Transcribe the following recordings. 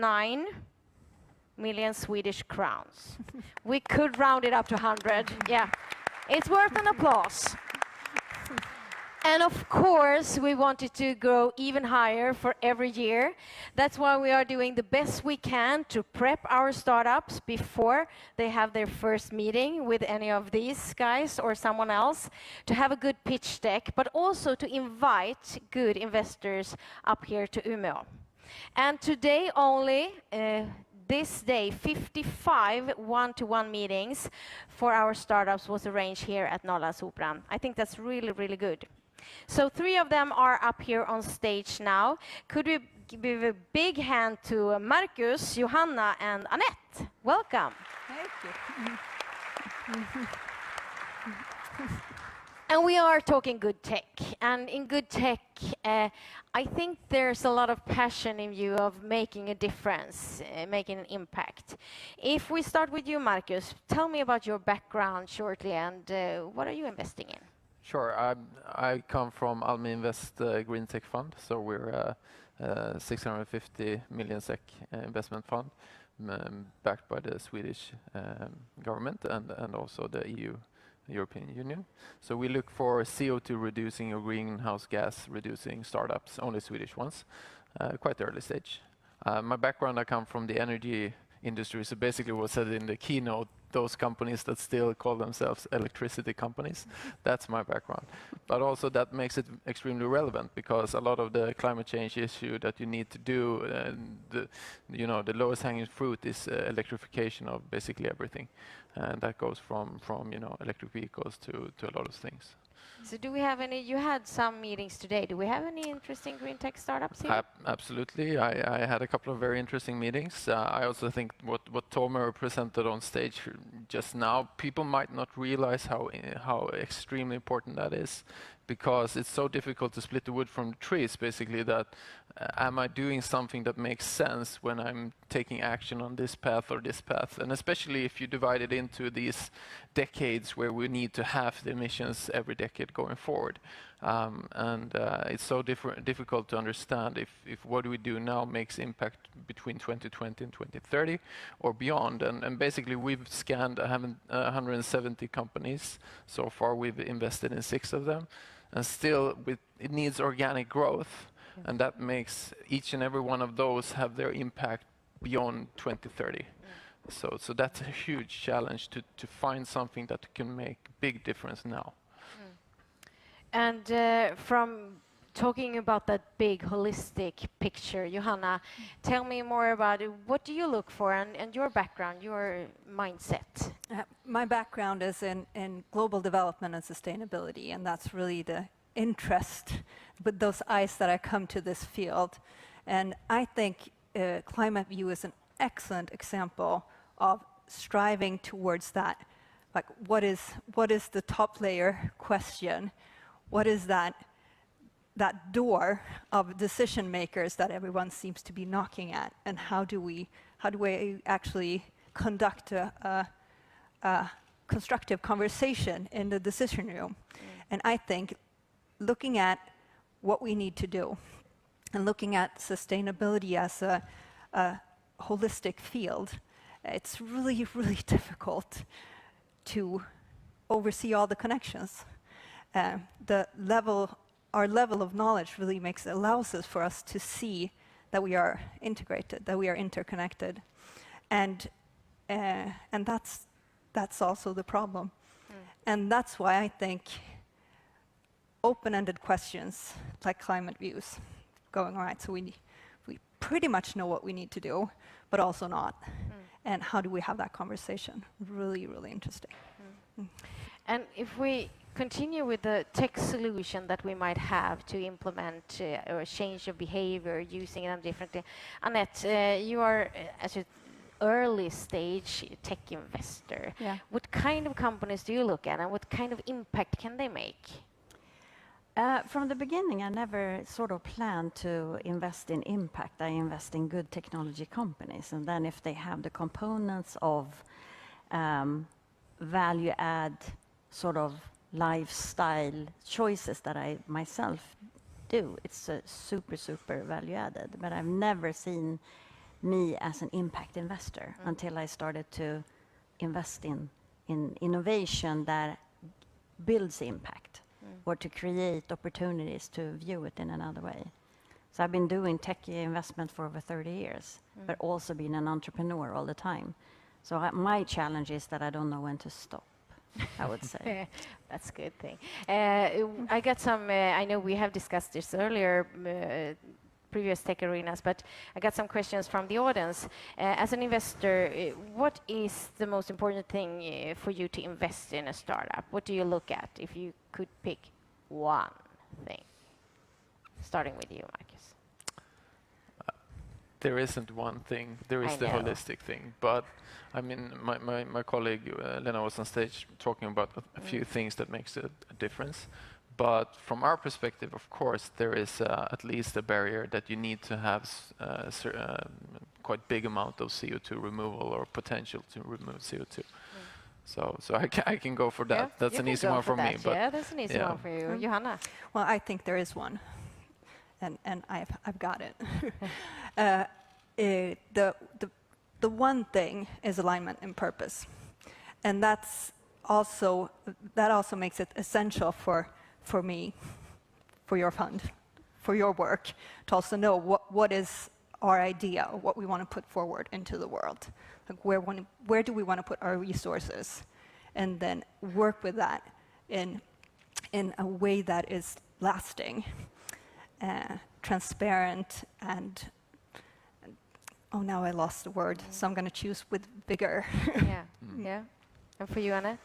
1.9 million Swedish crowns. We could round it up to 100. Yeah, it's worth an applause. And of course, we wanted to grow even higher for every year. That's why we are doing the best we can to prep our startups before they have their first meeting with any of these guys or someone else, to have a good pitch deck, but also to invite good investors up here to Umeå. And today only, this day, 55 one-to-one meetings for our startups was arranged here at Nordvall. I think that's really, really good. So 3 of them are up here on stage now. Could we give a big hand to Markus, Johanna, and Anette? Welcome. Thank you. And we are talking good tech. And in good tech, I think there's a lot of passion in you of making a difference, making an impact. If we start with you, Markus, tell me about your background shortly and what are you investing in? Sure. I come from Almi Invest GreenTech fund, so we're a 650 million SEK investment fund backed by the Swedish government and also the European Union. So we look for CO2 reducing or greenhouse gas reducing startups, only Swedish ones, quite early stage. My background, I come from the energy industry, so basically what was said in the keynote, those companies that still call themselves electricity companies. That's my background. But also that makes it extremely relevant because a lot of the climate change issue that you need to do, the lowest hanging fruit is electrification of basically everything. And that goes from electric vehicles to a lot of things. So do we have any, you had some meetings today, do we have any interesting green tech startups here? Absolutely, I had a couple of very interesting meetings. I also think what Tomer presented on stage just now, people might not realize how extremely important that is, because it's so difficult to split the wood from the trees, basically, that am I doing something that makes sense when I'm taking action on this path or this path? And especially if you divide it into these decades where we need to halve the emissions every decade going forward. It's so difficult to understand if what we do now makes impact between 2020 and 2030 or beyond. And basically we've scanned 170 companies. So far we've invested in 6 of them. And still it needs organic growth. And that makes each and every one of those have their impact beyond 2030. So that's a huge challenge to find something that can make big difference now. And from talking about that big holistic picture, Johanna, tell me more about it. What do you look for and your background, your mindset? My background is in global development and sustainability, and that's really the interest with those eyes that I come to this field. And I think Climate View is an excellent example of striving towards that. Like, what is the top layer question? What is that door of decision makers that everyone seems to be knocking at, and how do we actually conduct a constructive conversation in the decision room? And I think looking at what we need to do and looking at sustainability as a holistic field, it's really, really difficult to oversee all the connections. Our level of knowledge really allows us for us to see that we are integrated, that we are interconnected, and that's also the problem. And that's why I think open-ended questions like climate views going, all right, so we pretty much know what we need to do, but also not. And how do we have that conversation? Really, really interesting. And if we continue with the tech solution that we might have to implement or change of behavior using them differently. Anette, you are as an early stage tech investor. Yeah. What kind of companies do you look at and what kind of impact can they make? From the beginning, I never sort of planned to invest in impact. I invest in good technology companies. And then if they have the components of value add sort of lifestyle choices that I myself do, it's a super value added. But I've never seen me as an impact investor until I started to invest in innovation that builds impact or to create opportunities to view it in another way. So I've been doing tech investment for over 30 years, but also been an entrepreneur all the time. So my challenge is that I don't know when to stop, I would say. That's a good thing. I got some, I know we have discussed this earlier, previous tech arenas, but I got some questions from the audience. As an investor, what is the most important thing for you to invest in a startup? What do you look at if you could pick one thing? Starting with you, Markus. There isn't one thing. There is the holistic thing. But I mean, my colleague Lena was on stage talking about a few things that makes a difference. But from our perspective, of course, there is at least a barrier that you need to have quite big amount of CO2 removal or potential to remove CO2. So I can go for that. Yeah, that's an easy one for me. But yeah, that's an easy one for you. Johanna? Well, I think there is one, and I've got it. The one thing is alignment and purpose, and that also makes it essential for me, for your fund, for your work, to also know what is our idea, what we want to put forward into the world. Like where do we want to put our resources, and then work with that in a way that is lasting, transparent, and oh, now I lost the word, so I'm going to choose with vigor. Yeah. And for you, Anette?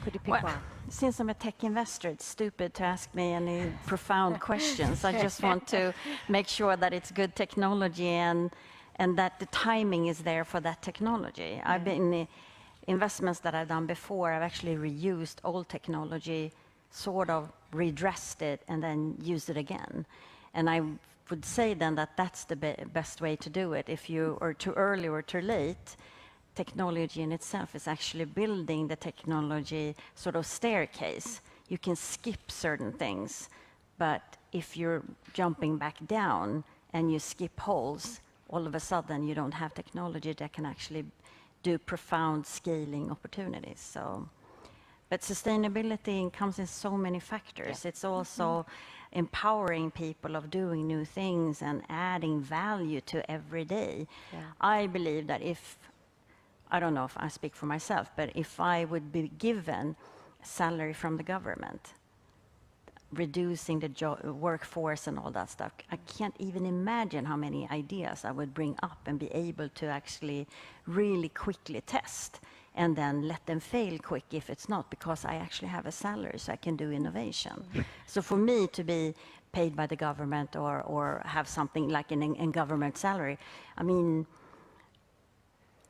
Could you pick one? Since I'm a tech investor, it's stupid to ask me any profound questions. I just want to make sure that it's good technology and that the timing is there for that technology. I've been investments that I've done before, I've actually reused old technology, sort of redressed it, and then used it again. And I would say then that that's the best way to do it. If you are too early or too late, technology in itself is actually building the technology sort of staircase. You can skip certain things, but if you're jumping back down and you skip holes, all of a sudden you don't have technology that can actually do profound scaling opportunities. So, but sustainability comes in so many factors. It's also empowering people of doing new things and adding value to every day. I believe that I don't know if I speak for myself, but if I would be given a salary from the government, reducing the workforce and all that stuff, I can't even imagine how many ideas I would bring up and be able to actually really quickly test and then let them fail quick if it's not, because I actually have a salary so I can do innovation. So for me to be paid by the government or have something like in government salary, I mean,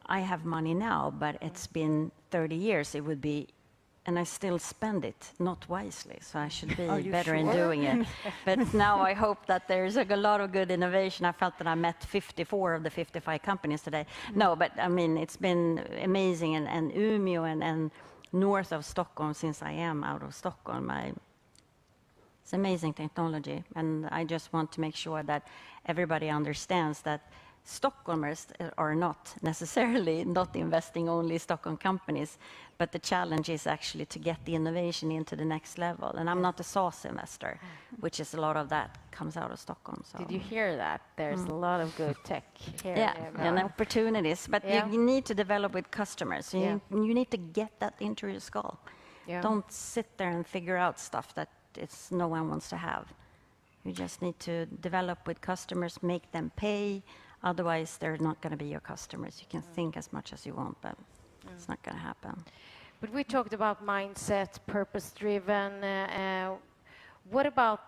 I have money now, but it's been 30 years. It would be, and I still spend it not wisely. So I should be better in doing it. But now I hope that there's a lot of good innovation. I felt that I met 54 of the 55 companies today. No, but I mean, it's been amazing. And Umeå and north of Stockholm, since I am out of Stockholm, it's amazing technology. And I just want to make sure that everybody understands that Stockholmers are not necessarily not investing only Stockholm companies, but the challenge is actually to get the innovation into the next level. And I'm not a SaaS investor, which is a lot of that comes out of Stockholm. So. Did you hear that? There's a lot of good tech here. Yeah, and opportunities, but you need to develop with customers. You need to get that into your skull. Don't sit there and figure out stuff that no one wants to have. You just need to develop with customers, make them pay. Otherwise, they're not going to be your customers. You can think as much as you want, but it's not going to happen. But we talked about mindset, purpose-driven. What about,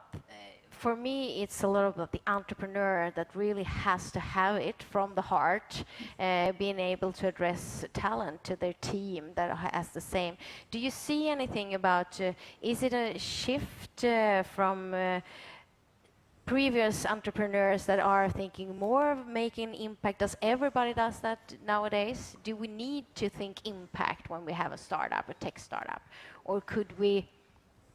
for me, it's a lot about the entrepreneur that really has to have it from the heart, being able to address talent to their team that has the same. Do you see anything about, is it a shift from previous entrepreneurs that are thinking more of making impact? Does everybody does that nowadays? Do we need to think impact when we have a startup, a tech startup? Or could we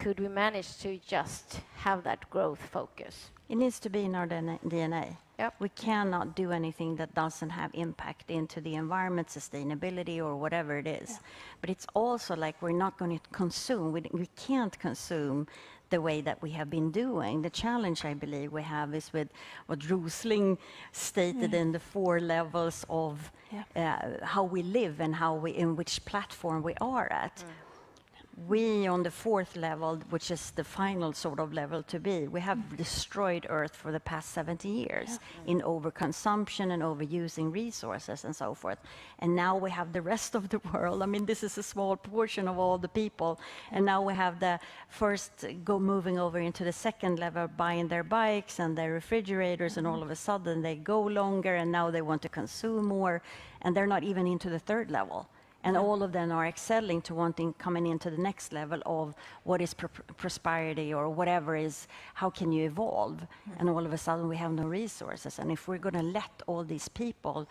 could we manage to just have that growth focus? It needs to be in our DNA. Yep. We cannot do anything that doesn't have impact into the environment, sustainability, or whatever it is. But it's also like we're not going to consume. We can't consume the way that we have been doing. The challenge, I believe, we have is with what Rosling stated in the 4 levels of how we live and in which platform we are at. We, on the 4th level, which is the final sort of level to be, we have destroyed Earth for the past 70 years in overconsumption and overusing resources and so forth. And now we have the rest of the world. I mean, this is a small portion of all the people. And now we have the first moving over into the 2nd level, buying their bikes and their refrigerators, and all of a sudden they go longer, and now they want to consume more, and they're not even into the 3rd level. And all of them are excelling to coming into the next level of what is prosperity or whatever is, how can you evolve? And all of a sudden we have no resources. And if we're going to let all these people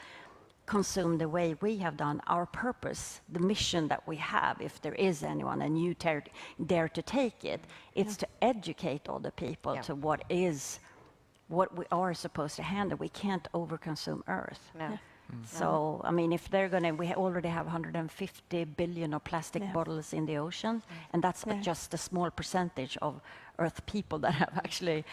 consume the way we have done, our purpose, the mission that we have, if there is anyone, and you dare to take it, it's to educate all the people to what we are supposed to handle. We can't overconsume Earth. No. So, I mean, if they're going to, we already have 150 billion of plastic bottles in the ocean, and that's just a small percentage of Earth people that have actually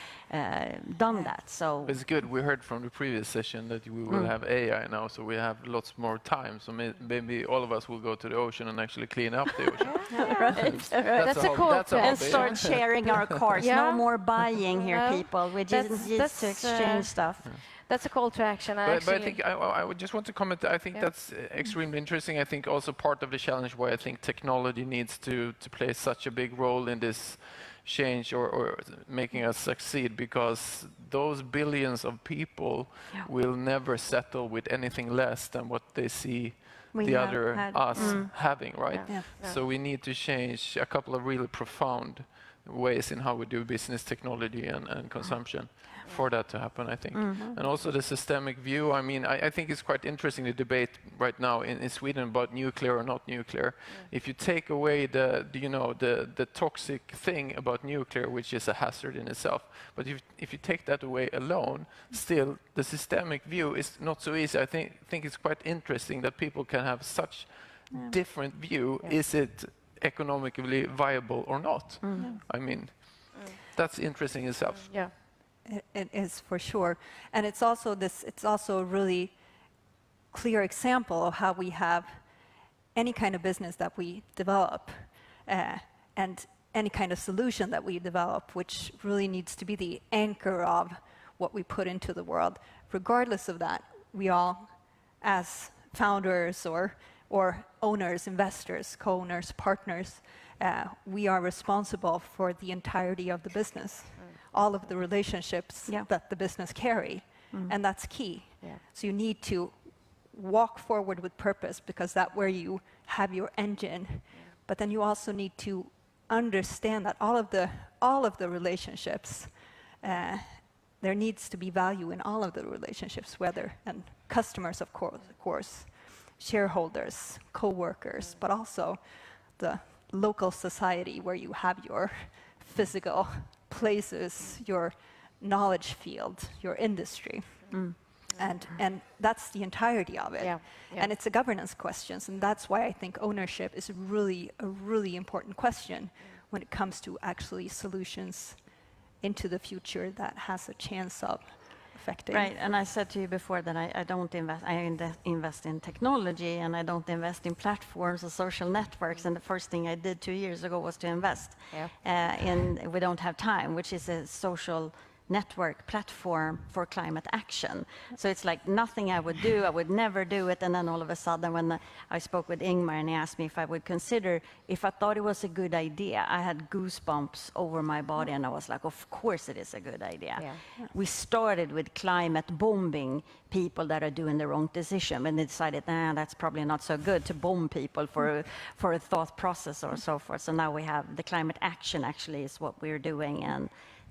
done that. So It's good. We heard from the previous session that we will have AI now, so we have lots more time. So maybe all of us will go to the ocean and actually clean up the ocean. That's a cool that's a plan. and hobby. start sharing our cars. Yeah. No more buying here, No. people. We That's- just that's, to exchange stuff. That's a call to action. But I think I would just want to comment. I think that's extremely interesting. I think also part of the challenge why I think technology needs to play such a big role in this change or making us succeed, because those billions of people will never settle with anything less than what they see We the have other had- us having, right? Yeah. So we need to change a couple of really profound ways in how we do business, technology, and consumption for that to happen, I think. And also the systemic view. I mean, I think it's quite interesting, the debate right now in Sweden about nuclear or not nuclear. If you take away the toxic thing about nuclear, which is a hazard in itself, but if you take that away alone, still the systemic view is not so easy. I think it's quite interesting that people can have such different view. Is it economically viable or not? I mean, that's interesting itself. Yeah. It is for sure. And it's also a really clear example of how we have any kind of business that we develop and any kind of solution that we develop, which really needs to be the anchor of what we put into the world. Regardless of that, we all, as founders or owners, investors, co-owners, partners, we are responsible for the entirety of the business, all of the relationships that the business carry, and that's key. So you need to walk forward with purpose, because that's where you have your engine, but then you also need to understand that all of the relationships, there needs to be value in all of the relationships, and customers, of course, shareholders, co-workers, but also the local society where you have your physical places, your knowledge field, your industry. And that's the entirety of it. And it's a governance question, and that's why I think ownership is a really important question when it comes to actually solutions into the future that has a chance of affecting. Right, and I said to you before that I don't invest. I invest in technology, and I don't invest in platforms or social networks. And the first thing I did 2 years ago was to invest in We Don't Have Time, which is a social network platform for climate action. So it's like nothing I would do, I would never do it. And then all of a sudden, when I spoke with Ingmar and he asked me if I would consider, if I thought it was a good idea, I had goosebumps over my body, and I was like, of course it is a good idea. We started with climate bombing people that are doing the wrong decision, and they decided, that's probably not so good to bomb people for a thought process or so forth. So now we have the climate action actually is what we're doing, and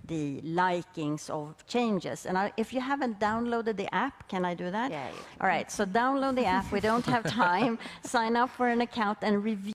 the likings of changes. And if you haven't downloaded the app, can I do that? Yeah. All right, so download the app. We Don't Have Time. Sign up for an account and review